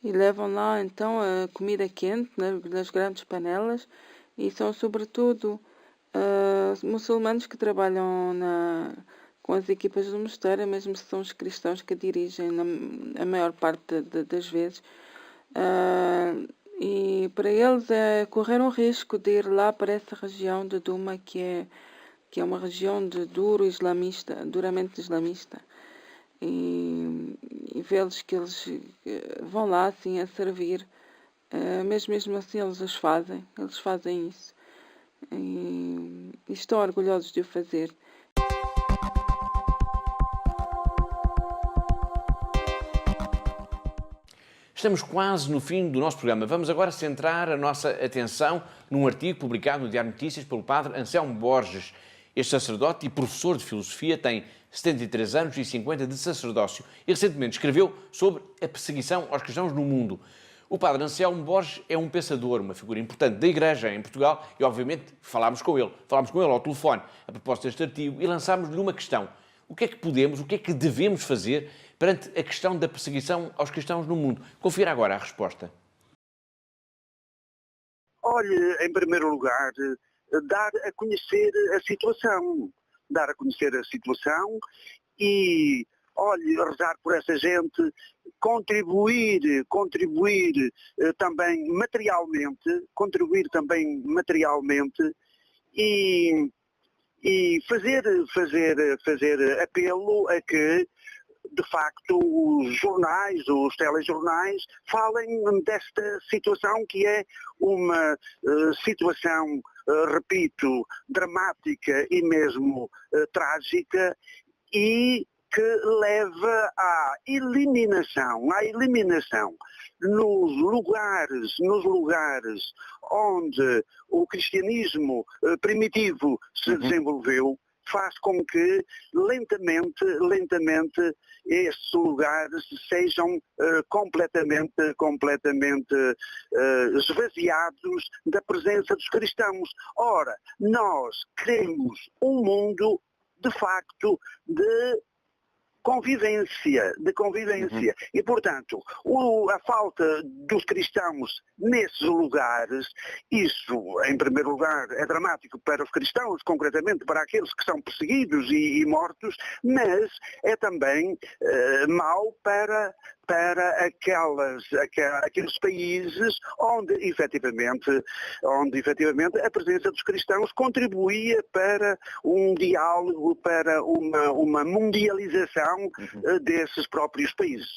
E levam lá então a comida quente nas grandes panelas e são sobretudo muçulmanos que trabalham com as equipas do mosteiro, mesmo se são os cristãos que dirigem a maior parte das vezes. E para eles é correr um risco de ir lá para essa região de Duma, que é uma região de duramente islamista. E vê-los que eles vão lá assim a servir, mesmo assim eles fazem isso. E estão orgulhosos de o fazer. Estamos quase no fim do nosso programa. Vamos agora centrar a nossa atenção num artigo publicado no Diário de Notícias pelo padre Anselmo Borges. Este sacerdote e professor de filosofia tem 73 anos e 50 de sacerdócio e recentemente escreveu sobre a perseguição aos cristãos no mundo. O padre Anselmo Borges é um pensador, uma figura importante da Igreja em Portugal e, obviamente, falámos com ele ao telefone a propósito deste artigo e lançámos-lhe uma questão. O que é que podemos, o que é que devemos fazer perante a questão da perseguição aos cristãos no mundo? Confira agora a resposta. Olhe, em primeiro lugar, dar a conhecer a situação. Dar a conhecer a situação e, olhe, rezar por essa gente, contribuir também materialmente e fazer apelo a que, de facto, os jornais, os telejornais, falem desta situação que é uma situação, repito, dramática e mesmo trágica e que leva à eliminação nos lugares onde o cristianismo primitivo se desenvolveu, faz com que lentamente esses lugares sejam completamente esvaziados da presença dos cristãos. Ora, nós queremos um mundo, de facto, de convivência. E, portanto, a falta dos cristãos nesses lugares, isso, em primeiro lugar, é dramático para os cristãos, concretamente para aqueles que são perseguidos e mortos, mas é também mau para aqueles países onde efetivamente a presença dos cristãos contribuía para um diálogo, para uma mundialização desses próprios países.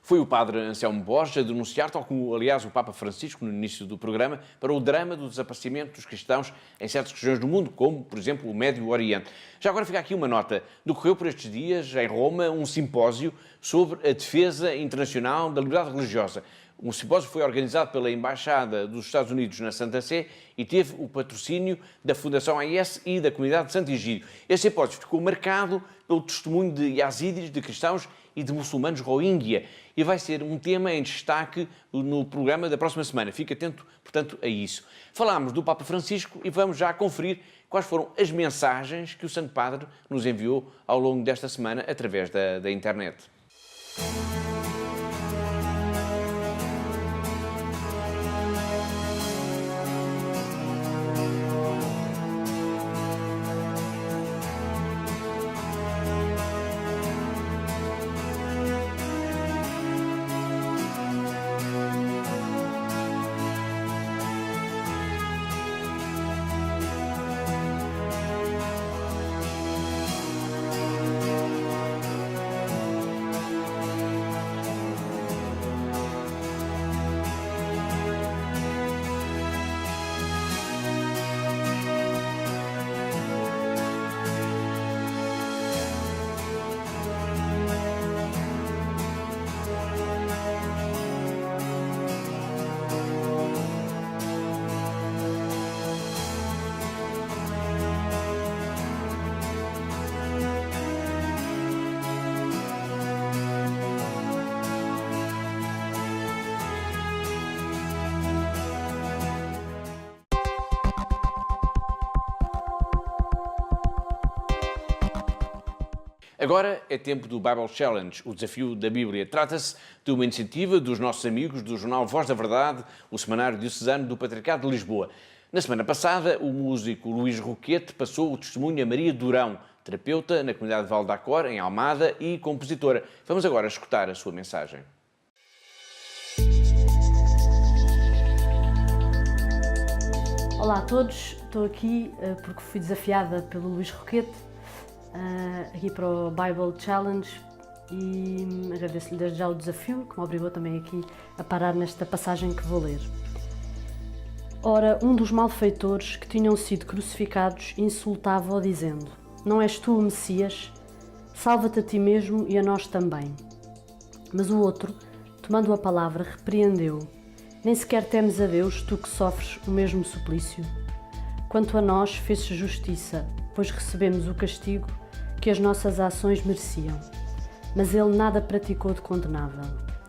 Foi o padre Anselmo Borges a denunciar, tal como, aliás, o Papa Francisco, no início do programa, para o drama do desaparecimento dos cristãos em certas regiões do mundo, como, por exemplo, o Médio Oriente. Já agora fica aqui uma nota. Decorreu por estes dias, em Roma, um simpósio sobre a defesa internacional da liberdade religiosa. Um simpósio foi organizado pela Embaixada dos Estados Unidos na Santa Sé e teve o patrocínio da Fundação AIS e da Comunidade de Santo Egídio. Este simpósio ficou marcado pelo testemunho de yazidis, de cristãos e de muçulmanos Rohingya e vai ser um tema em destaque no programa da próxima semana. Fique atento, portanto, a isso. Falámos do Papa Francisco e vamos já conferir quais foram as mensagens que o Santo Padre nos enviou ao longo desta semana através da internet. Agora é tempo do Bible Challenge, o desafio da Bíblia. Trata-se de uma iniciativa dos nossos amigos do jornal Voz da Verdade, o semanário diocesano do Patriarcado de Lisboa. Na semana passada, o músico Luís Roquete passou o testemunho a Maria Durão, terapeuta na comunidade de Val da Cor, em Almada, e compositora. Vamos agora escutar a sua mensagem. Olá a todos, estou aqui porque fui desafiada pelo Luís Roquete aqui para o Bible Challenge e agradeço-lhe desde já o desafio, que me obrigou também aqui a parar nesta passagem que vou ler. Ora, um dos malfeitores que tinham sido crucificados insultava-o dizendo: não és tu o Messias? Salva-te a ti mesmo e a nós também. Mas o outro, tomando a palavra, repreendeu: nem sequer temes a Deus, tu que sofres o mesmo suplício? Quanto a nós, fez-se justiça, pois recebemos o castigo que as nossas ações mereciam. Mas ele nada praticou de condenável.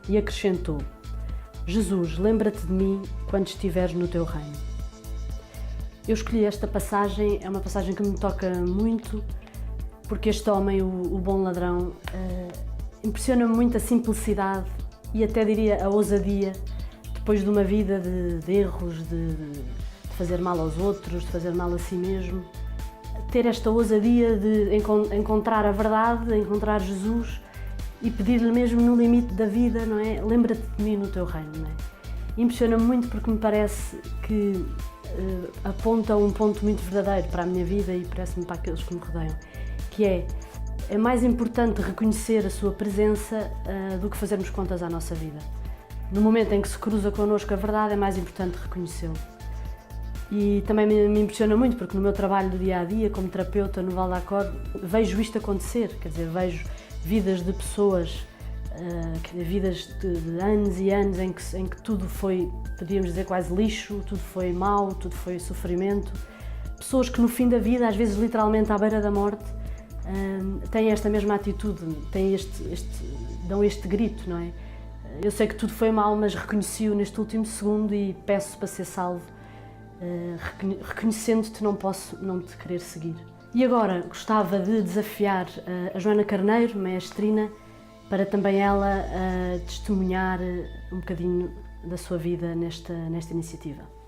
E acrescentou: Jesus, lembra-te de mim quando estiveres no teu reino. Eu escolhi esta passagem, é uma passagem que me toca muito, porque este homem, o bom ladrão, impressiona-me muito a simplicidade e até diria a ousadia, depois de uma vida de erros, de fazer mal aos outros, de fazer mal a si mesmo, ter esta ousadia de encontrar a verdade, encontrar Jesus e pedir-lhe mesmo no limite da vida, não é? Lembra-te de mim no teu reino, não é? Impressiona-me muito porque me parece que aponta um ponto muito verdadeiro para a minha vida e parece-me para aqueles que me rodeiam, que é mais importante reconhecer a sua presença do que fazermos contas à nossa vida. No momento em que se cruza connosco a verdade, é mais importante reconhecê-lo. E também me impressiona muito porque no meu trabalho do dia-a-dia, como terapeuta no Val da Cor, vejo isto acontecer, quer dizer, vejo vidas de pessoas, vidas de anos e anos em que tudo foi, podíamos dizer, quase lixo, tudo foi mau, tudo foi sofrimento. Pessoas que no fim da vida, às vezes literalmente à beira da morte, têm esta mesma atitude, têm dão este grito, não é? Eu sei que tudo foi mau, mas reconheci-o neste último segundo e peço para ser salvo. Reconhecendo-te, não posso não te querer seguir. E agora gostava de desafiar a Joana Carneiro, maestrina, para também ela testemunhar um bocadinho da sua vida nesta iniciativa.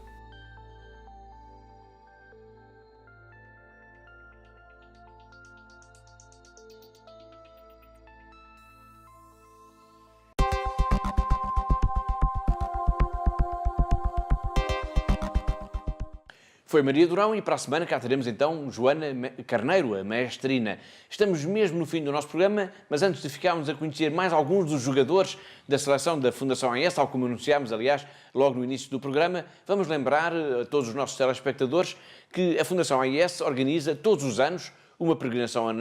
Foi Maria Durão e para a semana cá teremos então Joana Carneiro, a maestrina. Estamos mesmo no fim do nosso programa, mas antes de ficarmos a conhecer mais alguns dos jogadores da seleção da Fundação AIS, tal como anunciámos, aliás, logo no início do programa, vamos lembrar a todos os nossos telespectadores que a Fundação AIS organiza todos os anos uma peregrinação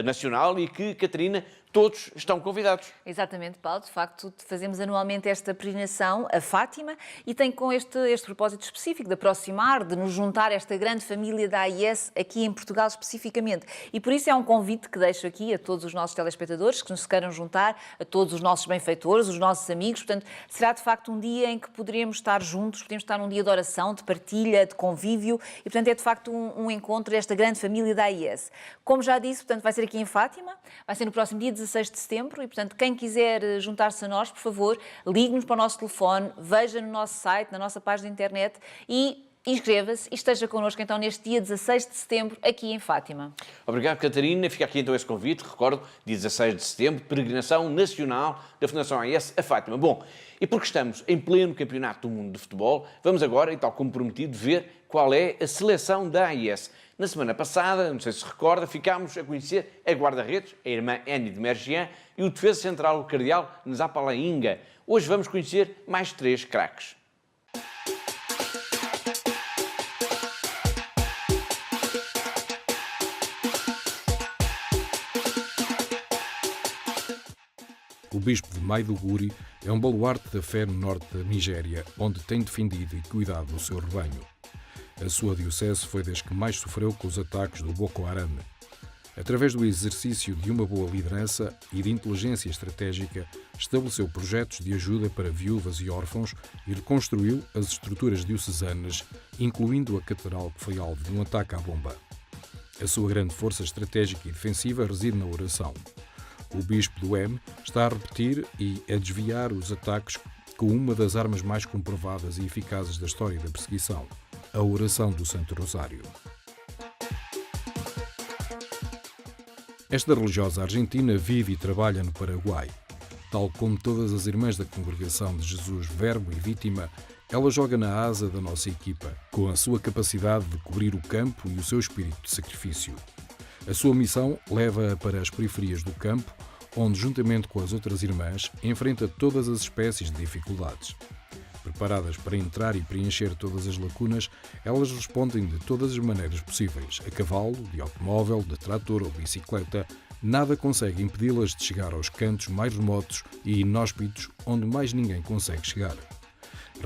nacional e que, Catarina, todos estão convidados. Exatamente, Paulo. De facto, fazemos anualmente esta peregrinação a Fátima e tem com este propósito específico de aproximar, de nos juntar a esta grande família da AIS aqui em Portugal especificamente. E por isso é um convite que deixo aqui a todos os nossos telespectadores que nos queiram juntar, a todos os nossos benfeitores, os nossos amigos. Portanto, será de facto um dia em que poderemos estar juntos, podemos estar num dia de oração, de partilha, de convívio e, portanto, é de facto um encontro desta grande família da AIS. Como já disse, portanto, vai ser aqui em Fátima, vai ser no próximo dia 16 de setembro e, portanto, quem quiser juntar-se a nós, por favor, ligue-nos para o nosso telefone, veja no nosso site, na nossa página de internet e inscreva-se e esteja connosco então neste dia 16 de setembro aqui em Fátima. Obrigado, Catarina. Fica aqui então esse convite. Recordo, dia 16 de setembro, peregrinação nacional da Fundação AIS a Fátima. Bom, e porque estamos em pleno campeonato do mundo de futebol, vamos agora, e tal como prometido, ver qual é a seleção da AIS. Na semana passada, não sei se recorda, ficámos a conhecer a guarda-redes, a irmã Annie de Mergian, e o defesa central, o cardeal Nzapalainga. Hoje vamos conhecer mais 3 craques. O bispo de Maiduguri é um baluarte da fé no norte da Nigéria, onde tem defendido e cuidado do seu rebanho. A sua diocese foi das que mais sofreu com os ataques do Boko Haram. Através do exercício de uma boa liderança e de inteligência estratégica, estabeleceu projetos de ajuda para viúvas e órfãos e reconstruiu as estruturas diocesanas, incluindo a catedral que foi alvo de um ataque à bomba. A sua grande força estratégica e defensiva reside na oração. O bispo do M está a repetir e a desviar os ataques com uma das armas mais comprovadas e eficazes da história da perseguição, a oração do Santo Rosário. Esta religiosa argentina vive e trabalha no Paraguai. Tal como todas as irmãs da Congregação de Jesus Verbo e Vítima, ela joga na asa da nossa equipa, com a sua capacidade de cobrir o campo e o seu espírito de sacrifício. A sua missão leva-a para as periferias do campo, onde, juntamente com as outras irmãs, enfrenta todas as espécies de dificuldades. Preparadas para entrar e preencher todas as lacunas, elas respondem de todas as maneiras possíveis. A cavalo, de automóvel, de trator ou bicicleta, nada consegue impedi-las de chegar aos cantos mais remotos e inóspitos onde mais ninguém consegue chegar.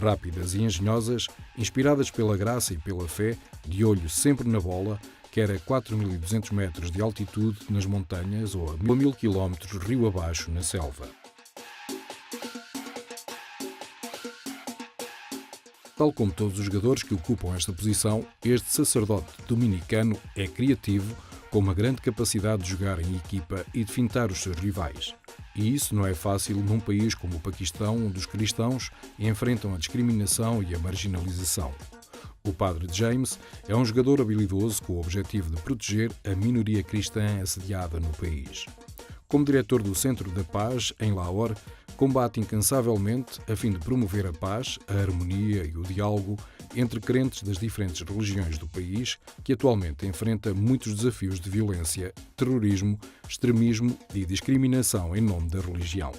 Rápidas e engenhosas, inspiradas pela graça e pela fé, de olho sempre na bola, quer a 4.200 metros de altitude nas montanhas ou a 1.000 km rio abaixo na selva. Tal como todos os jogadores que ocupam esta posição, este sacerdote dominicano é criativo, com uma grande capacidade de jogar em equipa e de fintar os seus rivais. E isso não é fácil num país como o Paquistão, onde os cristãos enfrentam a discriminação e a marginalização. O padre James é um jogador habilidoso com o objetivo de proteger a minoria cristã assediada no país. Como diretor do Centro da Paz, em Lahore, combate incansavelmente a fim de promover a paz, a harmonia e o diálogo entre crentes das diferentes religiões do país, que atualmente enfrenta muitos desafios de violência, terrorismo, extremismo e discriminação em nome da religião.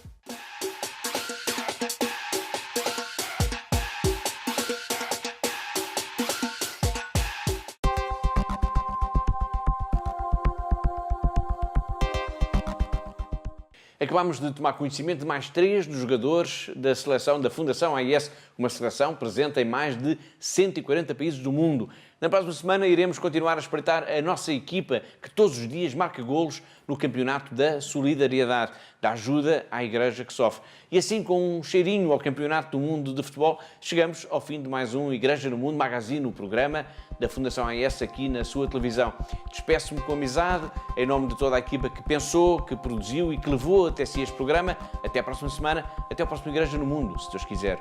Acabámos de tomar conhecimento de mais 3 dos jogadores da seleção da Fundação AIS, uma seleção presente em mais de 140 países do mundo. Na próxima semana iremos continuar a espreitar a nossa equipa, que todos os dias marca golos no campeonato da solidariedade, da ajuda à Igreja que sofre. E assim, com um cheirinho ao campeonato do mundo de futebol, chegamos ao fim de mais um Igreja no Mundo Magazine, o programa da Fundação AIS aqui na sua televisão. Despeço-me com amizade, em nome de toda a equipa que pensou, que produziu e que levou até si este programa. Até à próxima semana, até ao próximo Igreja no Mundo, se Deus quiser.